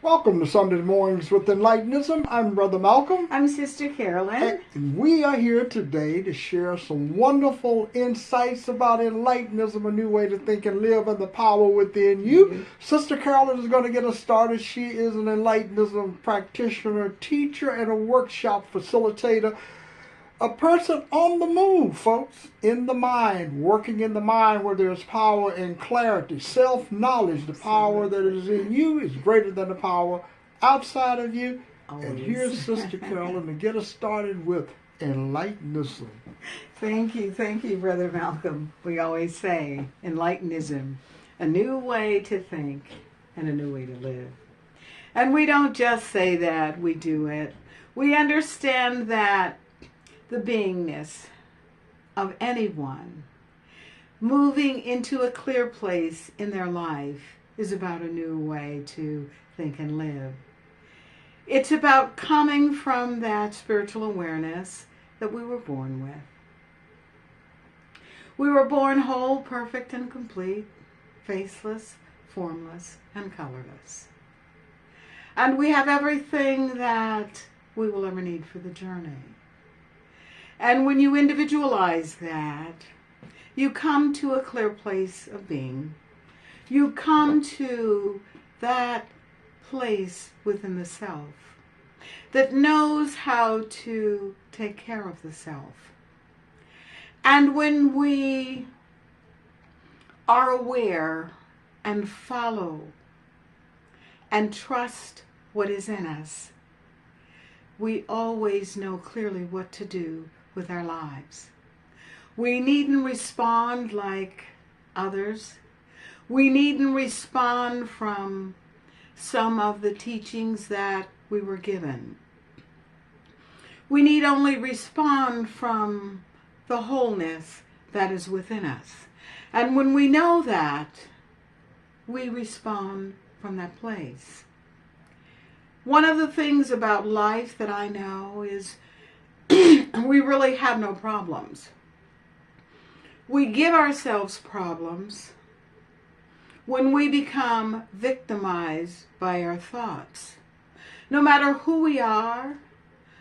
Welcome to Sunday Mornings with Enlightenism. I'm Brother Malcolm. I'm Sister Carolyn. And we are here today to share some wonderful insights about Enlightenism, a new way to think and live, and the power within you. Mm-hmm. Sister Carolyn is going to get us started. She is an Enlightenism practitioner, teacher, and a workshop facilitator. A person on the move, folks, in the mind, working in the mind where there's power and clarity, self-knowledge. The power that is in you is greater than the power outside of you. Always. And here's Sister Carolyn to get us started with Enlightenism. Thank you, Brother Malcolm. We always say Enlightenism, a new way to think and a new way to live. And we don't just say that, we do it. We understand that the beingness of anyone moving into a clear place in their life is about a new way to think and live. It's about coming from that spiritual awareness that we were born with. We were born whole, perfect, and complete, faceless, formless, and colorless. And we have everything that we will ever need for the journey. And when you individualize that, you come to a clear place of being. You come to that place within the self that knows how to take care of the self. And when we are aware and follow and trust what is in us, we always know clearly what to do with our lives. We needn't respond like others. We needn't respond from some of the teachings that we were given. We need only respond from the wholeness that is within us. And when we know that, we respond from that place. One of the things about life that I know is we really have no problems. We give ourselves problems when we become victimized by our thoughts. No matter who we are,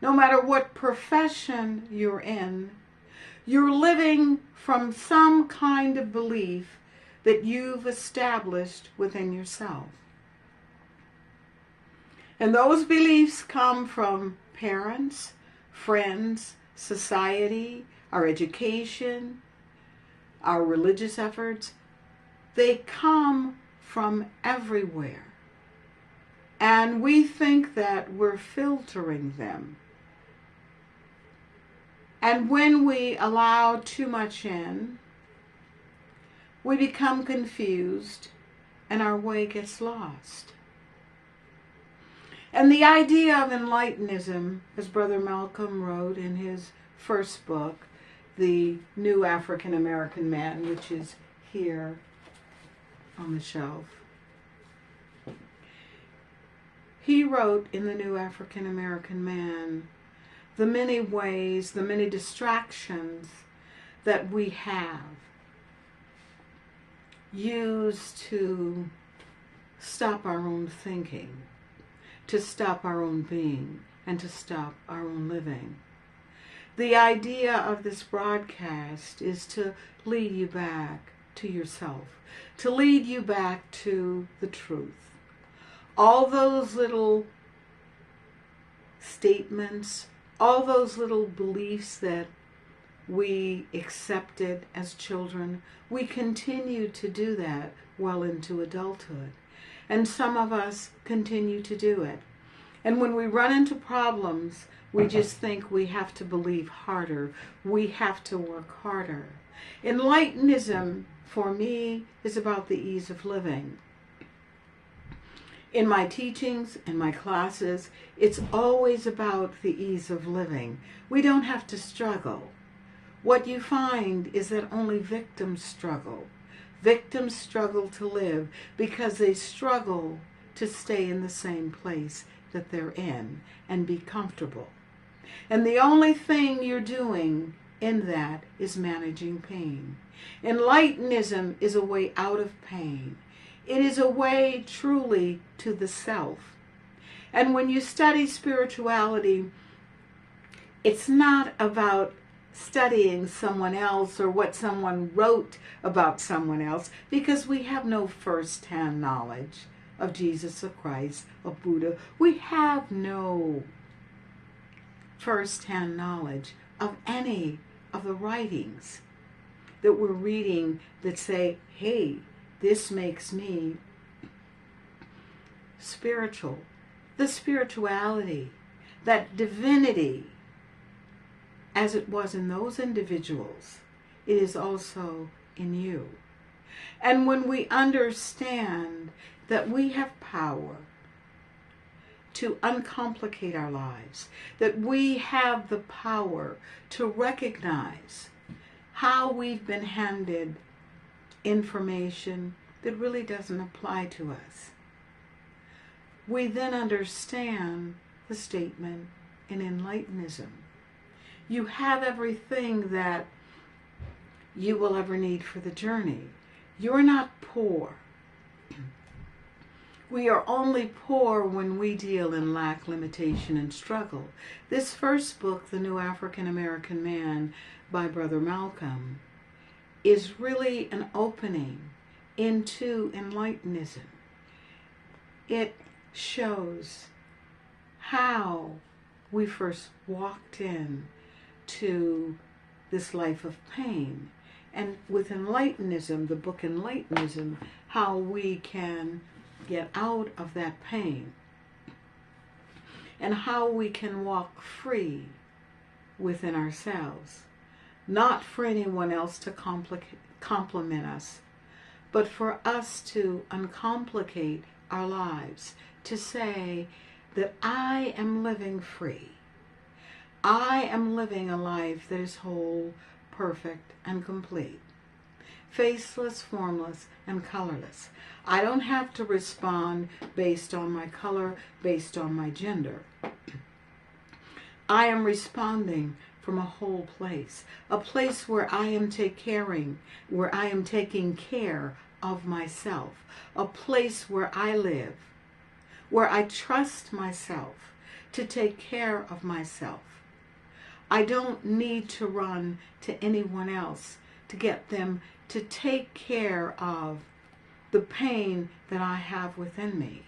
no matter what profession you're in, you're living from some kind of belief that you've established within yourself. And those beliefs come from parents, friends, society, our education, our religious efforts. They come from everywhere. And we think that we're filtering them. And when we allow too much in, we become confused and our way gets lost. And the idea of Enlightenism, as Brother Malcolm wrote in his first book, The New African American Man, which is here on the shelf. He wrote in The New African American Man the many ways, the many distractions that we have used to stop our own thinking, to stop our own being, and to stop our own living. The idea of this broadcast is to lead you back to yourself, to lead you back to the truth. All those little statements, all those little beliefs that we accepted as children, we continue to do that well into adulthood. And some of us continue to do it. And when we run into problems, we just think we have to believe harder. We have to work harder. Enlightenism, for me, is about the ease of living. In my teachings, in my classes, it's always about the ease of living. We don't have to struggle. What you find is that only victims struggle. Victims struggle to live because they struggle to stay in the same place that they're in and be comfortable. And the only thing you're doing in that is managing pain. Enlightenism is a way out of pain. It is a way truly to the self. And when you study spirituality, it's not about studying someone else or what someone wrote about someone else, because we have no first-hand knowledge of Jesus, of Christ, of Buddha. We have no first-hand knowledge of any of the writings that we're reading that say, hey, this makes me spiritual. The spirituality, that divinity, as it was in those individuals, it is also in you. And when we understand that we have power to uncomplicate our lives, that we have the power to recognize how we've been handed information that really doesn't apply to us, we then understand the statement in Enlightenism. You have everything that you will ever need for the journey. You're not poor. We are only poor when we deal in lack, limitation, and struggle. This first book, The New African American Man by Brother Malcolm, is really an opening into Enlightenism. It shows how we first walked in to this life of pain. And with Enlightenism, the book Enlightenism, how we can get out of that pain and how we can walk free within ourselves, not for anyone else to compliment us, but for us to uncomplicate our lives, to say that I am living free. I am living a life that is whole, perfect, and complete. Faceless, formless, and colorless. I don't have to respond based on my color, based on my gender. I am responding from a whole place, a place where I am taking care of myself, a place where I live, where I trust myself to take care of myself. I don't need to run to anyone else to get them to take care of the pain that I have within me.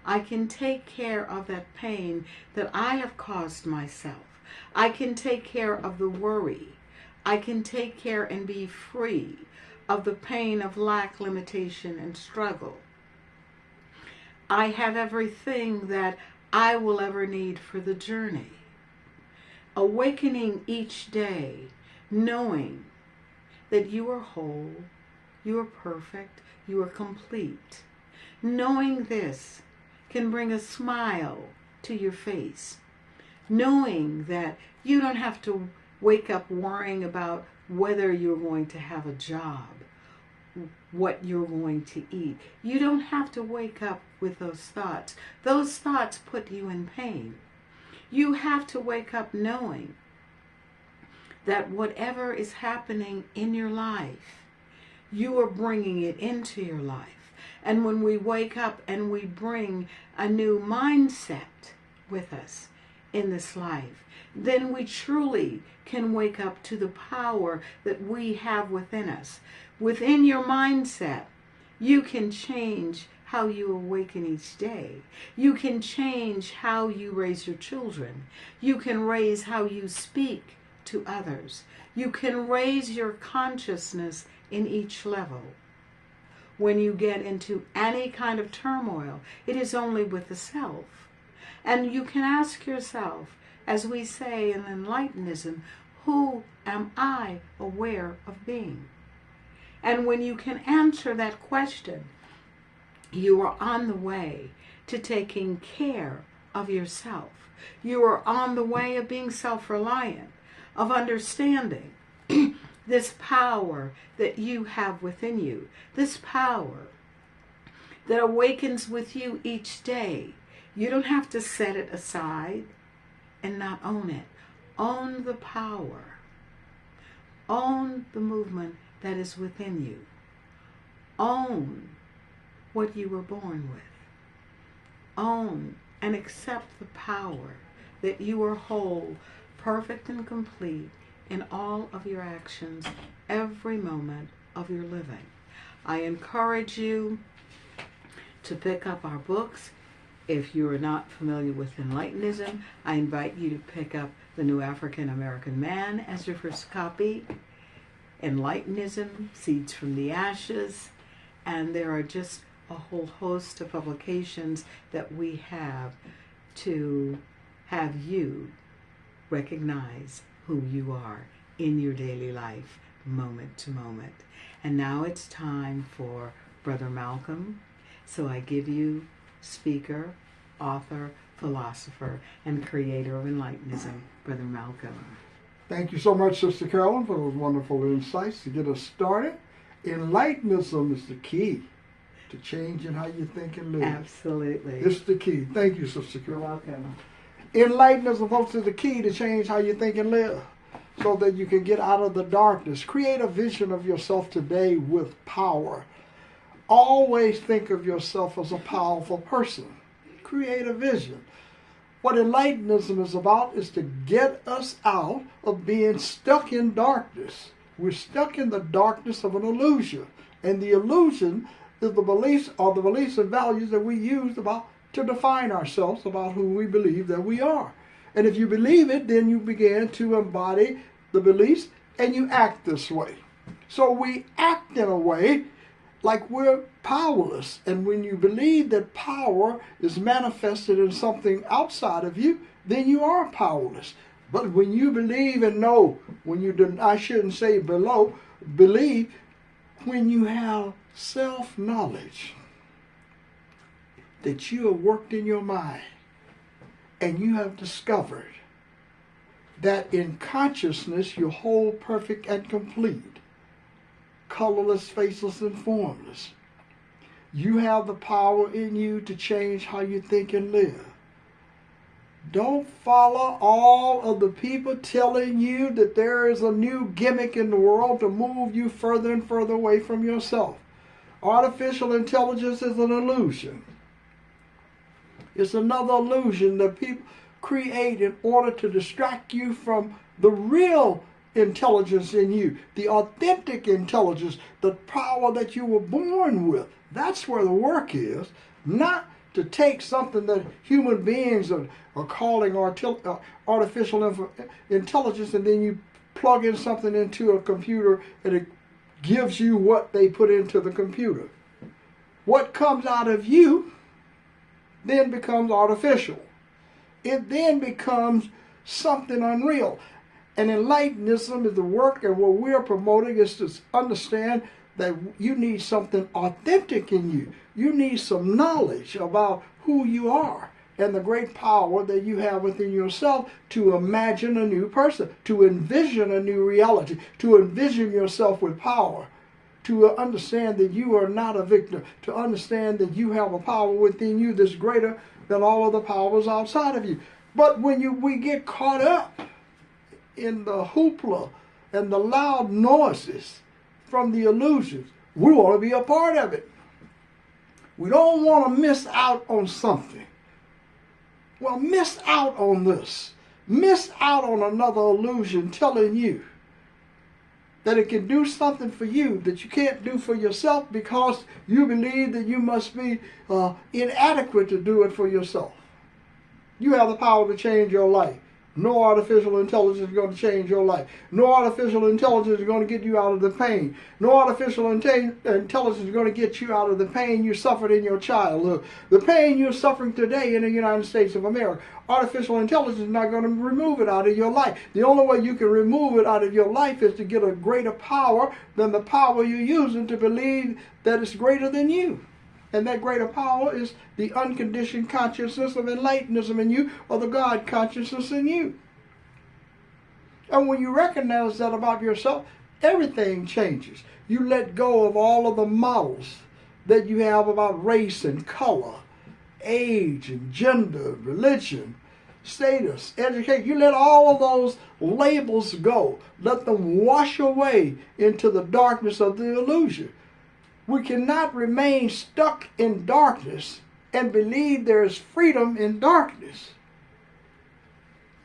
I can take care of that pain that I have caused myself. I can take care of the worry. I can take care and be free of the pain of lack, limitation, and struggle. I have everything that I will ever need for the journey. Awakening each day, knowing that you are whole, you are perfect, you are complete. Knowing this can bring a smile to your face. Knowing that you don't have to wake up worrying about whether you're going to have a job, what you're going to eat. You don't have to wake up with those thoughts. Those thoughts put you in pain. You have to wake up knowing that whatever is happening in your life, you are bringing it into your life. And when we wake up and we bring a new mindset with us in this life, then we truly can wake up to the power that we have within us. Within your mindset, you can change how you awaken each day. You can change how you raise your children. You can raise how you speak to others. You can raise your consciousness in each level. When you get into any kind of turmoil, it is only with the self. And you can ask yourself, as we say in Enlightenism, who am I aware of being? And when you can answer that question, you are on the way to taking care of yourself. You are on the way of being self-reliant, of understanding this power that you have within you, this power that awakens with you each day. You don't have to set it aside and not own it. Own the power. Own the movement that is within you. Own what you were born with. Own and accept the power that you are whole, perfect, and complete in all of your actions, every moment of your living. I encourage you to pick up our books. If you are not familiar with Enlightenism, I invite you to pick up The New African American Man as your first copy, Enlightenism, Seeds from the Ashes, and there are just a whole host of publications that we have to have you recognize who you are in your daily life, moment to moment. And now it's time for Brother Malcolm. So I give you speaker, author, philosopher, and creator of Enlightenism, Brother Malcolm. Thank you so much, Sister Carolyn, for those wonderful insights to get us started. Enlightenism is the key to changing how you think and live. Absolutely. It's the key. Thank you, Sister You're Carolyn. welcome. Enlightenism, folks, is the key to change how you think and live so that you can get out of the darkness. Create a vision of yourself today with power. Always think of yourself as a powerful person. Create a vision. What Enlightenism is about is to get us out of being stuck in darkness. We're stuck in the darkness of an illusion. And the illusion is the beliefs and values that we use to define ourselves about who we believe that we are. And if you believe it, then you begin to embody the beliefs and you act this way. So we act in a way like we're powerless. And when you believe that power is manifested in something outside of you, then you are powerless. But when you believe and know, I shouldn't say believe, when you have self-knowledge that you have worked in your mind and you have discovered that in consciousness you're whole, perfect, and complete, colorless, faceless, and formless. You have the power in you to change how you think and live. Don't follow all of the people telling you that there is a new gimmick in the world to move you further and further away from yourself. Artificial intelligence is an illusion. It's another illusion that people create in order to distract you from the real intelligence in you, the authentic intelligence, the power that you were born with. That's where the work is, not to take something that human beings are calling artificial intelligence, and then you plug in something into a computer and it gives you what they put into the computer. What comes out of you then becomes artificial. It then becomes something unreal. And Enlightenism is the work, and what we're promoting is to understand that you need something authentic in you. You need some knowledge about who you are and the great power that you have within yourself to imagine a new person, to envision a new reality, to envision yourself with power, to understand that you are not a victim, to understand that you have a power within you that's greater than all of the powers outside of you. But when we get caught up in the hoopla and the loud noises from the illusions, we want to be a part of it. We don't want to miss out on something. Well, miss out on this. Miss out on another illusion telling you that it can do something for you that you can't do for yourself because you believe that you must be inadequate to do it for yourself. You have the power to change your life. No artificial intelligence is going to change your life. No artificial intelligence is going to get you out of the pain. No artificial intelligence is going to get you out of the pain you suffered in your childhood. The pain you're suffering today in the United States of America. Artificial intelligence is not going to remove it out of your life. The only way you can remove it out of your life is to get a greater power than the power you're using to believe that it's greater than you. And that greater power is the unconditioned consciousness of Enlightenism in you, or the God consciousness in you. And when you recognize that about yourself, everything changes. You let go of all of the models that you have about race and color, age and gender, religion, status, education. You let all of those labels go. Let them wash away into the darkness of the illusion. We cannot remain stuck in darkness and believe there is freedom in darkness.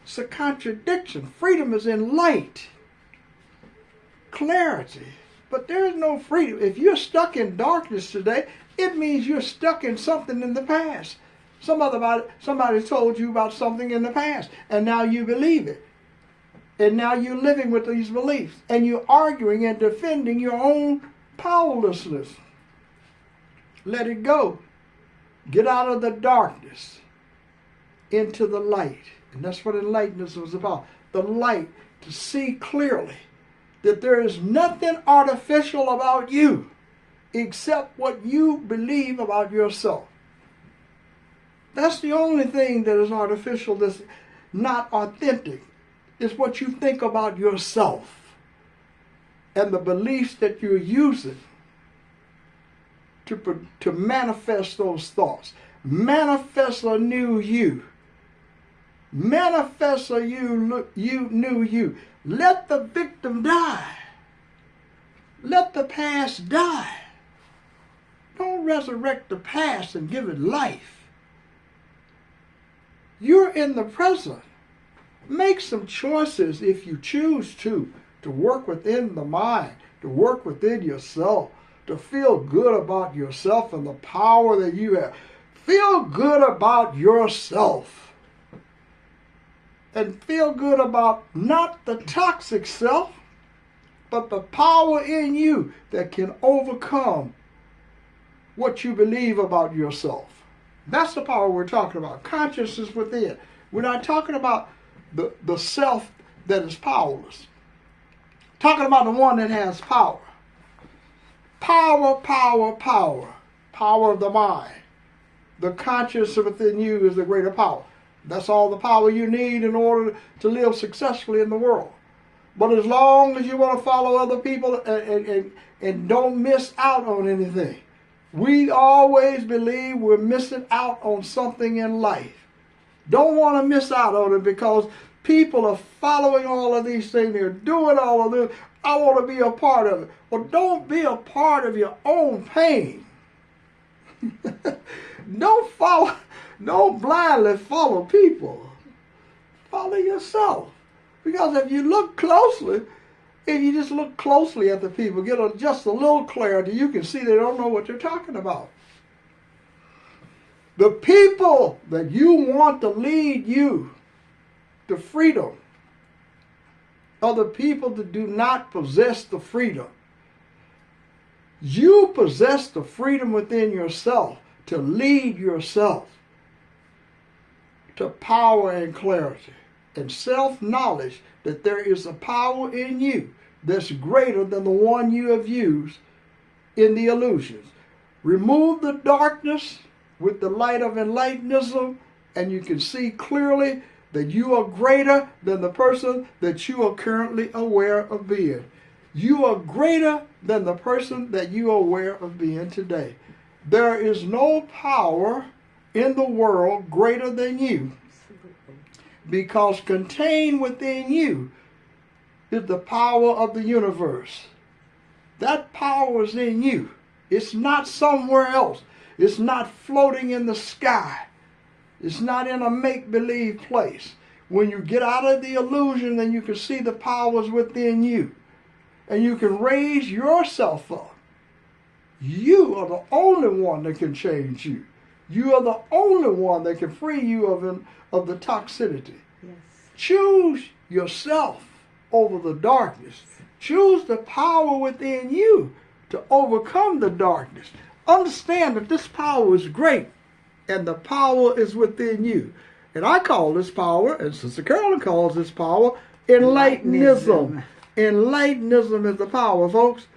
It's a contradiction. Freedom is in light, clarity. But there is no freedom. If you're stuck in darkness today, it means you're stuck in something in the past. Somebody told you about something in the past, and now you believe it. And now you're living with these beliefs, and you're arguing and defending your own powerlessness. Let it go. Get out of the darkness into the light. And that's what Enlightenism is about. The light, to see clearly that there is nothing artificial about you except what you believe about yourself. That's the only thing that is artificial, that's not authentic. It's what you think about yourself and the beliefs that you're using to manifest those thoughts. Manifest a new you. Manifest a new you. Let the victim die. Let the past die. Don't resurrect the past and give it life. You're in the present. Make some choices if you choose to work within the mind, to work within yourself, to feel good about yourself and the power that you have. Feel good about yourself. And feel good about not the toxic self, but the power in you that can overcome what you believe about yourself. That's the power we're talking about. Consciousness within. We're not talking about the self that is powerless. Talking about the one that has power. Power, power, power. Power of the mind. The consciousness within you is the greater power. That's all the power you need in order to live successfully in the world. But as long as you want to follow other people and don't miss out on anything, we always believe we're missing out on something in life. Don't want to miss out on it because people are following all of these things. They're doing all of this. I want to be a part of it. Well, don't be a part of your own pain. Don't blindly follow people. Follow yourself. Because if you look closely, if you just look closely at the people, get just a little clarity, you can see they don't know what they're talking about. The people that you want to lead you to freedom are the people that do not possess the freedom. You possess the freedom within yourself to lead yourself to power and clarity and self-knowledge that there is a power in you that's greater than the one you have used in the illusions. Remove the darkness with the light of Enlightenism, and you can see clearly that you are greater than the person that you are currently aware of being. You are greater than the person that you are aware of being today. There is no power in the world greater than you, because contained within you is the power of the universe. That power is in you. It's not somewhere else. It's not floating in the sky. It's not in a make-believe place. When you get out of the illusion, then you can see the powers within you. And you can raise yourself up. You are the only one that can change you. You are the only one that can free you of the toxicity. Yes. Choose yourself over the darkness. Choose the power within you to overcome the darkness. Understand that this power is great, and the power is within you. And I call this power, and Sister Carolyn calls this power, Enlightenism. Enlightenism is the power, folks.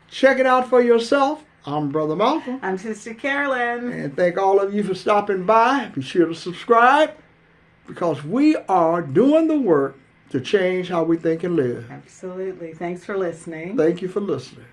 Check it out for yourself. I'm Brother Malcolm. I'm Sister Carolyn. And thank all of you for stopping by. Be sure to subscribe, because we are doing the work to change how we think and live. Absolutely. Thanks for listening. Thank you for listening.